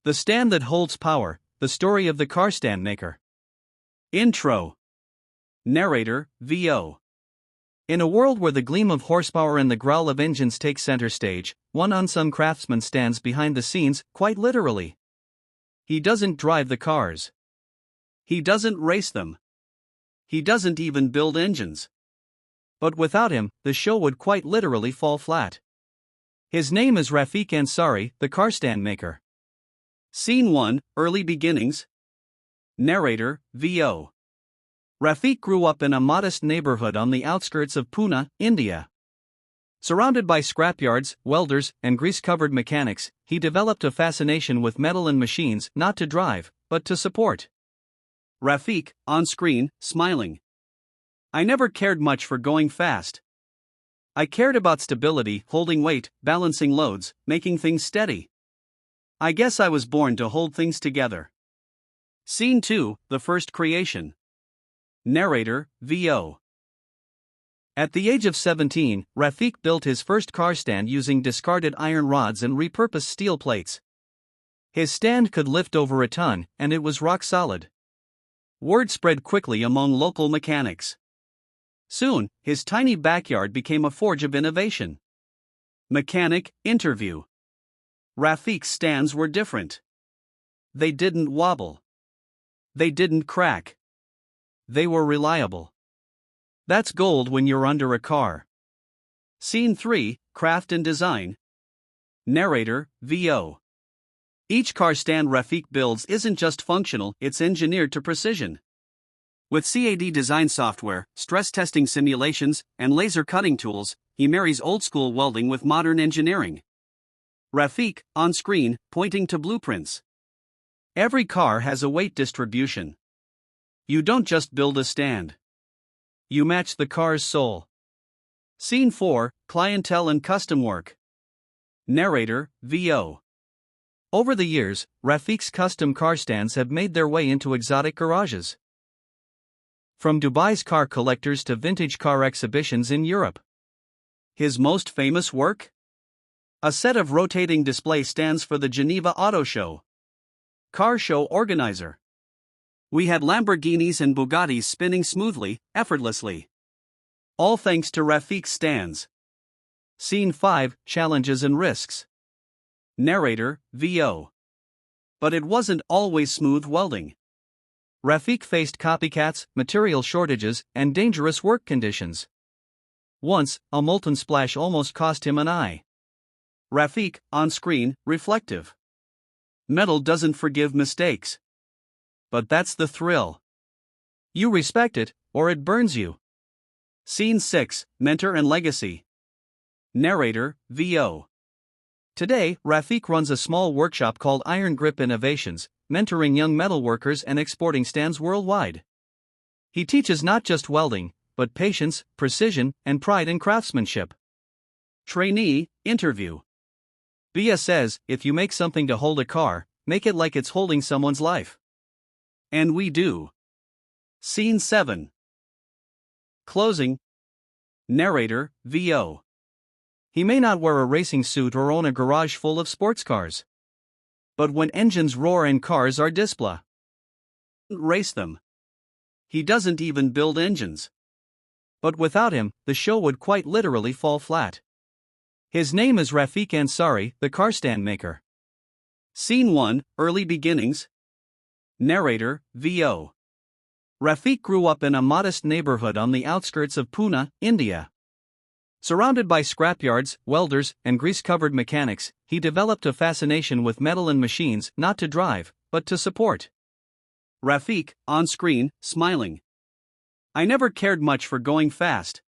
The stand that holds power, the story of the car stand maker. Intro. Narrator, VO. In a world where the gleam of horsepower and the growl of engines take center stage, one unsung craftsman stands behind the scenes, quite literally. He doesn't drive the cars. He doesn't race them. He doesn't even build engines. But without him, the show would quite literally fall flat. His name is Rafiq Ansari, the car stand maker. Scene 1, Early Beginnings. Narrator, VO. Rafiq grew up in a modest neighborhood on the outskirts of Pune, India. Surrounded by scrapyards, welders, and grease-covered mechanics, he developed a fascination with metal and machines, not to drive, but to support. Rafiq, on screen, smiling. I never cared much for going fast. I cared about stability, holding weight, balancing loads, making things steady. I guess I was born to hold things together. Scene 2, The First Creation. Narrator, VO. At the age of 17, Rafiq built his first car stand using discarded iron rods and repurposed steel plates. His stand could lift over a ton, and it was rock solid. Word spread quickly among local mechanics. Soon, his tiny backyard became a forge of innovation. Mechanic, interview. Rafiq's stands were different. They didn't wobble. They didn't crack. They were reliable. That's gold when you're under a car. Scene 3, Craft and Design. Narrator, VO. Each car stand Rafiq builds isn't just functional, it's engineered to precision. With CAD design software, stress testing simulations, and laser cutting tools, he marries old-school welding with modern engineering. Rafiq, on screen, pointing to blueprints. Every car has a weight distribution. You don't just build a stand. You match the car's soul. Scene 4, Clientele and Custom Work. Narrator, VO. Over the years, Rafiq's custom car stands have made their way into exotic garages. From Dubai's car collectors to vintage car exhibitions in Europe. His most famous work? A set of rotating display stands for the Geneva Auto Show. Car show organizer. We had Lamborghinis and Bugattis spinning smoothly, effortlessly. All thanks to Rafiq's stands. Scene 5, Challenges and Risks. Narrator, VO. But it wasn't always smooth welding. Rafiq faced copycats, material shortages, and dangerous work conditions. Once, a molten splash almost cost him an eye. Rafiq, on screen, reflective. Metal doesn't forgive mistakes. But that's the thrill. You respect it, or it burns you. Scene 6, Mentor and Legacy. Narrator, VO. Today, Rafiq runs a small workshop called Iron Grip Innovations, mentoring young metalworkers and exporting stands worldwide. He teaches not just welding, but patience, precision, and pride in craftsmanship. Trainee, interview. Bia says, if you make something to hold a car, make it like it's holding someone's life. And we do. Scene 7. Closing. Narrator, VO. He may not wear a racing suit or own a garage full of sports cars. But when engines roar and cars are display, race them. He doesn't even build engines. But without him, the show would quite literally fall flat. His name is Rafiq Ansari, the car stand maker. Scene 1, Early Beginnings. Narrator, VO. Rafiq grew up in a modest neighborhood on the outskirts of Pune, India. Surrounded by scrapyards, welders, and grease-covered mechanics, he developed a fascination with metal and machines, not to drive, but to support. Rafiq, on screen, smiling. I never cared much for going fast.